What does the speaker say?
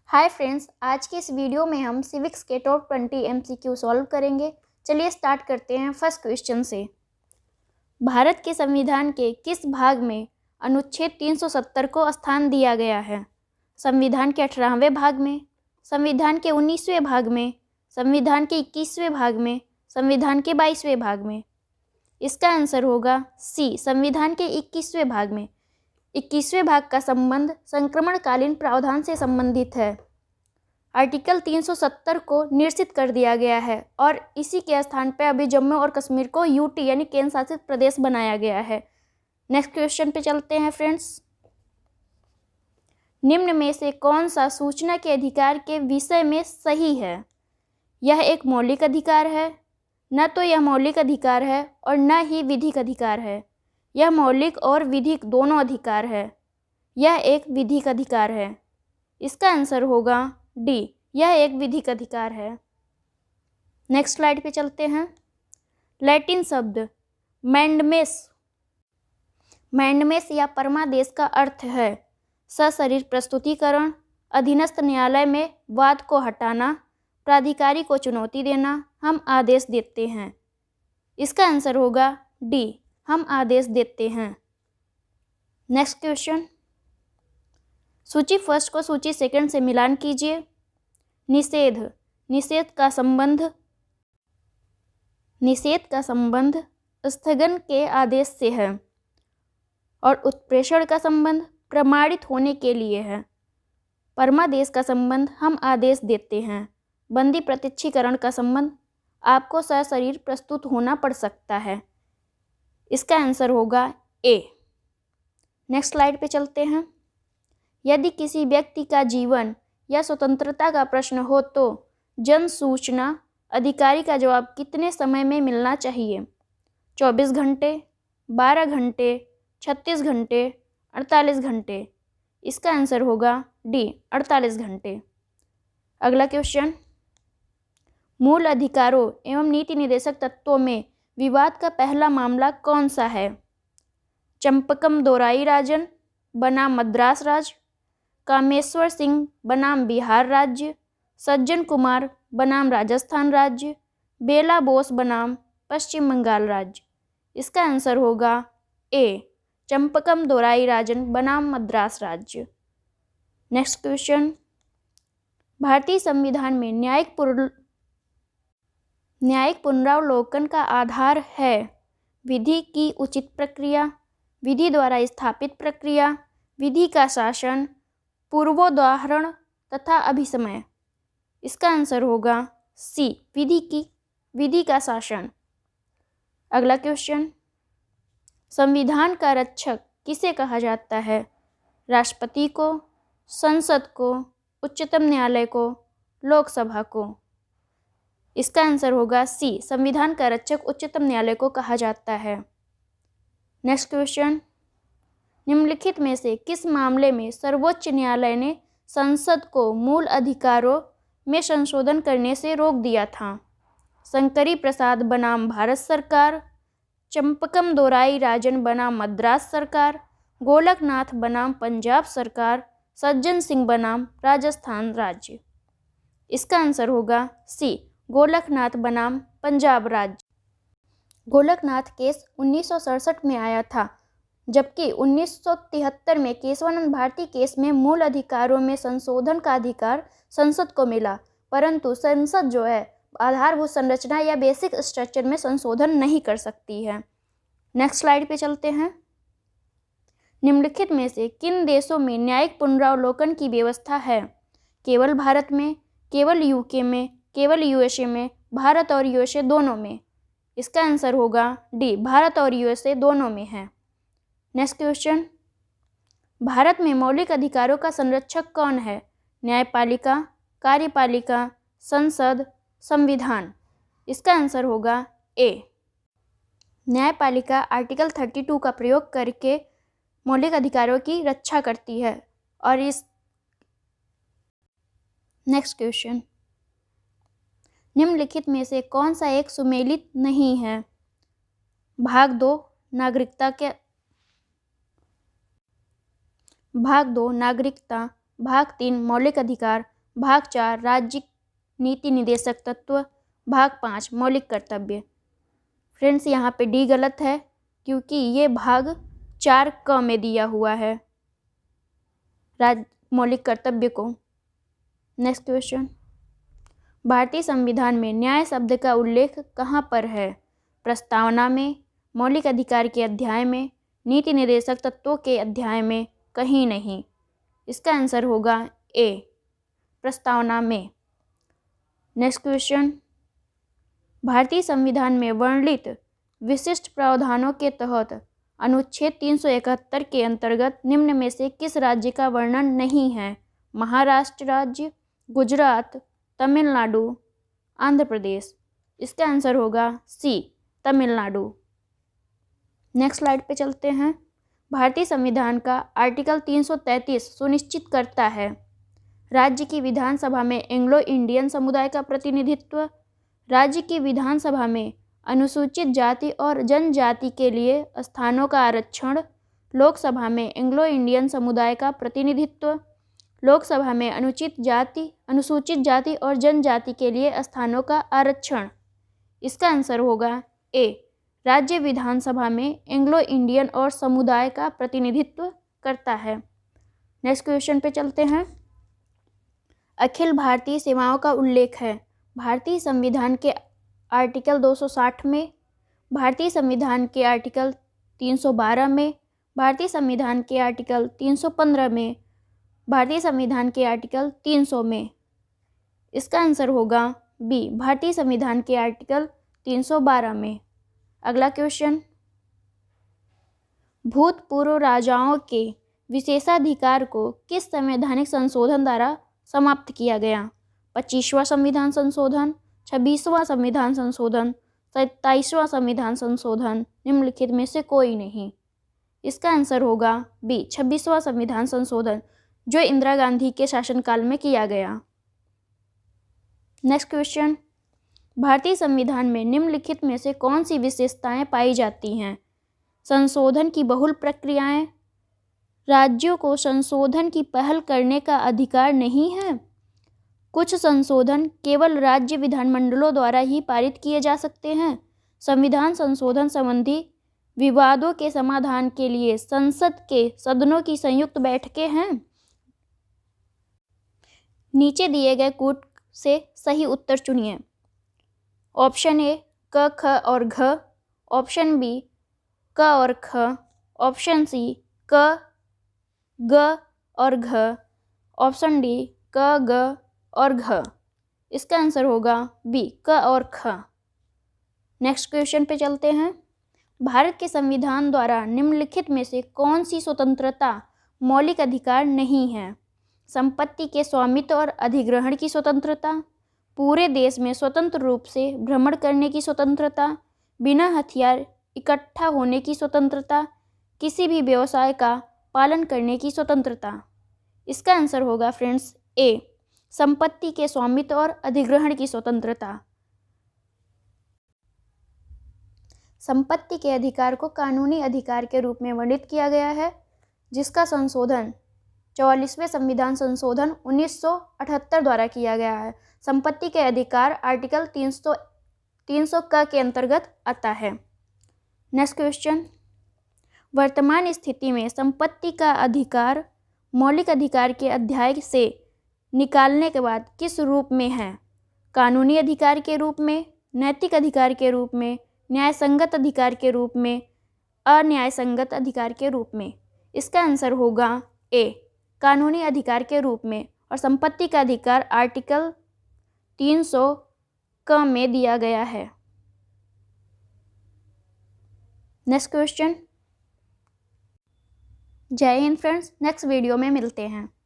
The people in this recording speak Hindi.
हाय फ्रेंड्स, आज की इस वीडियो में हम सिविक्स के टॉप 20 MCQ सॉल्व करेंगे। चलिए स्टार्ट करते हैं फर्स्ट क्वेश्चन से। भारत के संविधान के किस भाग में अनुच्छेद 370 को स्थान दिया गया है? संविधान के 18वें भाग में, संविधान के 19वें भाग में, संविधान के 21वें भाग में, संविधान के 22वें भाग में। इसका आंसर होगा सी, संविधान के 21वें भाग में। 21वें भाग का संबंध संक्रमणकालीन प्रावधान से संबंधित है। आर्टिकल 370 को निरसित कर दिया गया है और इसी के स्थान पर अभी जम्मू और कश्मीर को यूटी यानी केंद्र शासित प्रदेश बनाया गया है। नेक्स्ट क्वेश्चन पे चलते हैं फ्रेंड्स। निम्न में से कौन सा सूचना के अधिकार के विषय में सही है? यह एक मौलिक अधिकार है। न तो यह मौलिक अधिकार है और न ही विधिक अधिकार है। यह मौलिक और विधिक दोनों अधिकार है। यह एक विधिक अधिकार है। इसका आंसर होगा डी, यह एक विधिक अधिकार है। नेक्स्ट स्लाइड पे चलते हैं। लैटिन शब्द मैंडमेस या परमादेश का अर्थ है सशरीर प्रस्तुतिकरण, अधीनस्थ न्यायालय में वाद को हटाना, प्राधिकारी को चुनौती देना, हम आदेश देते हैं। इसका आंसर होगा डी, हम आदेश देते हैं। Next question. सूची फर्स्ट को सूची सेकंड से मिलान कीजिए। निषेध का संबंध स्थगन के आदेश से है और उत्प्रेषण का संबंध प्रमाणित होने के लिए है। परमादेश का संबंध हम आदेश देते हैं। बंदी प्रत्यक्षीकरण का संबंध आपको सशरीर प्रस्तुत होना पड़ सकता है। इसका आंसर होगा ए। नेक्स्ट स्लाइड पे चलते हैं। यदि किसी व्यक्ति का जीवन या स्वतंत्रता का प्रश्न हो तो जन सूचना अधिकारी का जवाब कितने समय में मिलना चाहिए? 24 घंटे, 12 घंटे, 36 घंटे, 48 घंटे। इसका आंसर होगा डी, 48 घंटे। अगला क्वेश्चन। मूल अधिकारों एवं नीति निर्देशक तत्वों में विवाद का पहला मामला कौन सा है? चंपकम दोराई राजन बनाम मद्रास राज्य, कामेश्वर सिंह बनाम बिहार राज्य, सज्जन कुमार बनाम राजस्थान राज्य, बेला बोस बनाम पश्चिम बंगाल राज्य। इसका आंसर होगा ए, चंपकम दोराई राजन बनाम मद्रास राज्य। Next question. भारतीय संविधान में न्यायिक पुनरावलोकन का आधार है विधि की उचित प्रक्रिया, विधि द्वारा स्थापित प्रक्रिया, विधि का शासन, पूर्वोदाहरण तथा अभिसमय। इसका आंसर होगा सी, विधि का शासन। अगला क्वेश्चन। संविधान का रक्षक किसे कहा जाता है? राष्ट्रपति को, संसद को, उच्चतम न्यायालय को, लोकसभा को। इसका आंसर होगा सी, संविधान का रक्षक उच्चतम न्यायालय को कहा जाता है। Next question. निम्नलिखित में से किस मामले में सर्वोच्च न्यायालय ने संसद को मूल अधिकारों में संशोधन करने से रोक दिया था? शंकरी प्रसाद बनाम भारत सरकार, चंपकम दोराई राजन बनाम मद्रास सरकार, गोलकनाथ बनाम पंजाब सरकार, सज्जन सिंह बनाम राजस्थान राज्य। इसका आंसर होगा सी, गोलकनाथ बनाम पंजाब राज्य। गोलकनाथ केस 1967 में आया था, जबकि 1973 में केशवानंद भारती केस में मूल अधिकारों में संशोधन का अधिकार संसद को मिला, परंतु संसद जो है आधारभूत संरचना या बेसिक स्ट्रक्चर में संशोधन नहीं कर सकती है। नेक्स्ट स्लाइड पे चलते हैं। निम्नलिखित में से किन देशों में न्यायिक पुनरावलोकन की व्यवस्था है? केवल भारत में, केवल यूके में, केवल यूएसए में, भारत और यूएसए दोनों में। इसका आंसर होगा डी, भारत और यूएसए दोनों में है। Next question. भारत में मौलिक अधिकारों का संरक्षक कौन है? न्यायपालिका, कार्यपालिका, संसद, संविधान। इसका आंसर होगा ए। न्यायपालिका आर्टिकल 32 का प्रयोग करके मौलिक अधिकारों की रक्षा करती है और इस नेक्स्ट क्वेश्चन। निम्नलिखित में से कौन सा एक सुमेलित नहीं है? भाग 2 नागरिकता, भाग 3 मौलिक अधिकार, भाग 4 राज्य नीति निदेशक तत्व, भाग 5 मौलिक कर्तव्य। फ्रेंड्स यहाँ पे डी गलत है क्योंकि ये भाग 4 क में दिया हुआ है मौलिक कर्तव्य को। नेक्स्ट क्वेश्चन, भारतीय संविधान में न्याय शब्द का उल्लेख कहाँ पर है? प्रस्तावना में, मौलिक अधिकार के अध्याय में, नीति निर्देशक तत्वों के अध्याय में, कहीं नहीं। इसका आंसर होगा ए, प्रस्तावना में। नेक्स्ट क्वेश्चन, भारतीय संविधान में वर्णित विशिष्ट प्रावधानों के तहत अनुच्छेद 371 के अंतर्गत निम्न में से किस राज्य का वर्णन नहीं है? महाराष्ट्र राज्य, गुजरात, तमिलनाडु, आंध्र प्रदेश। इसका आंसर होगा सी, तमिलनाडु। नेक्स्ट स्लाइड पे चलते हैं। भारतीय संविधान का आर्टिकल 333 सुनिश्चित करता है राज्य की विधानसभा में एंग्लो इंडियन समुदाय का प्रतिनिधित्व, राज्य की विधानसभा में अनुसूचित जाति और जनजाति के लिए स्थानों का आरक्षण, लोकसभा में एंग्लो इंडियन समुदाय का प्रतिनिधित्व, लोकसभा में अनुसूचित जाति और जनजाति के लिए स्थानों का आरक्षण। इसका आंसर होगा ए, राज्य विधानसभा में एंग्लो इंडियन और समुदाय का प्रतिनिधित्व करता है। नेक्स्ट क्वेश्चन पे चलते हैं। अखिल भारतीय सेवाओं का उल्लेख है भारतीय संविधान के आर्टिकल 260 में, भारतीय संविधान के आर्टिकल 312 में, भारतीय संविधान के आर्टिकल 315 में, भारतीय संविधान के आर्टिकल 300 में। इसका आंसर होगा बी, भारतीय संविधान के आर्टिकल 312 में। अगला क्वेश्चन, भूतपूर्व राजाओं के विशेषाधिकार को किस संवैधानिक संशोधन द्वारा समाप्त किया गया? 25वां संविधान संशोधन, 26वां संविधान संशोधन, 27वां संविधान संशोधन, निम्नलिखित में से कोई नहीं। इसका आंसर होगा बी, 26वां संविधान संशोधन, जो इंदिरा गांधी के शासनकाल में किया गया। नेक्स्ट क्वेश्चन, भारतीय संविधान में निम्नलिखित में से कौन सी विशेषताएं पाई जाती हैं? संशोधन की बहुल प्रक्रियाएं, राज्यों को संशोधन की पहल करने का अधिकार नहीं है, कुछ संशोधन केवल राज्य विधानमंडलों द्वारा ही पारित किए जा सकते हैं, संविधान संशोधन संबंधी विवादों के समाधान के लिए संसद के सदनों की संयुक्त बैठकें हैं। नीचे दिए गए कूट से सही उत्तर चुनिए। ऑप्शन ए क, ख और घ, ऑप्शन बी क और ख, ऑप्शन सी क, ग और घ, ऑप्शन डी क, ग और घ। इसका आंसर होगा बी, क और ख। नेक्स्ट क्वेश्चन पे चलते हैं। भारत के संविधान द्वारा निम्नलिखित में से कौन सी स्वतंत्रता मौलिक अधिकार नहीं है? संपत्ति के स्वामित्व और अधिग्रहण की स्वतंत्रता, पूरे देश में स्वतंत्र रूप से भ्रमण करने की स्वतंत्रता, बिना हथियार इकट्ठा होने की स्वतंत्रता, किसी भी व्यवसाय का पालन करने की स्वतंत्रता। इसका आंसर होगा फ्रेंड्स ए, संपत्ति के स्वामित्व और अधिग्रहण की स्वतंत्रता। संपत्ति के अधिकार को कानूनी अधिकार के रूप में वर्णित किया गया है, जिसका संशोधन 44वें संविधान संशोधन 1978 द्वारा किया गया है। संपत्ति के अधिकार आर्टिकल 300 क के अंतर्गत आता है। नेक्स्ट क्वेश्चन, वर्तमान स्थिति में संपत्ति का अधिकार मौलिक अधिकार के अध्याय से निकालने के बाद किस रूप में है? कानूनी अधिकार के रूप में, नैतिक अधिकार के रूप में, न्यायसंगत अधिकार के रूप में, अन्यायसंगत अधिकार के रूप में। इसका आंसर होगा ए, कानूनी अधिकार के रूप में। और संपत्ति का अधिकार आर्टिकल 300 क में दिया गया है। Next question. जय हिंद फ्रेंड्स, नेक्स्ट वीडियो में मिलते हैं।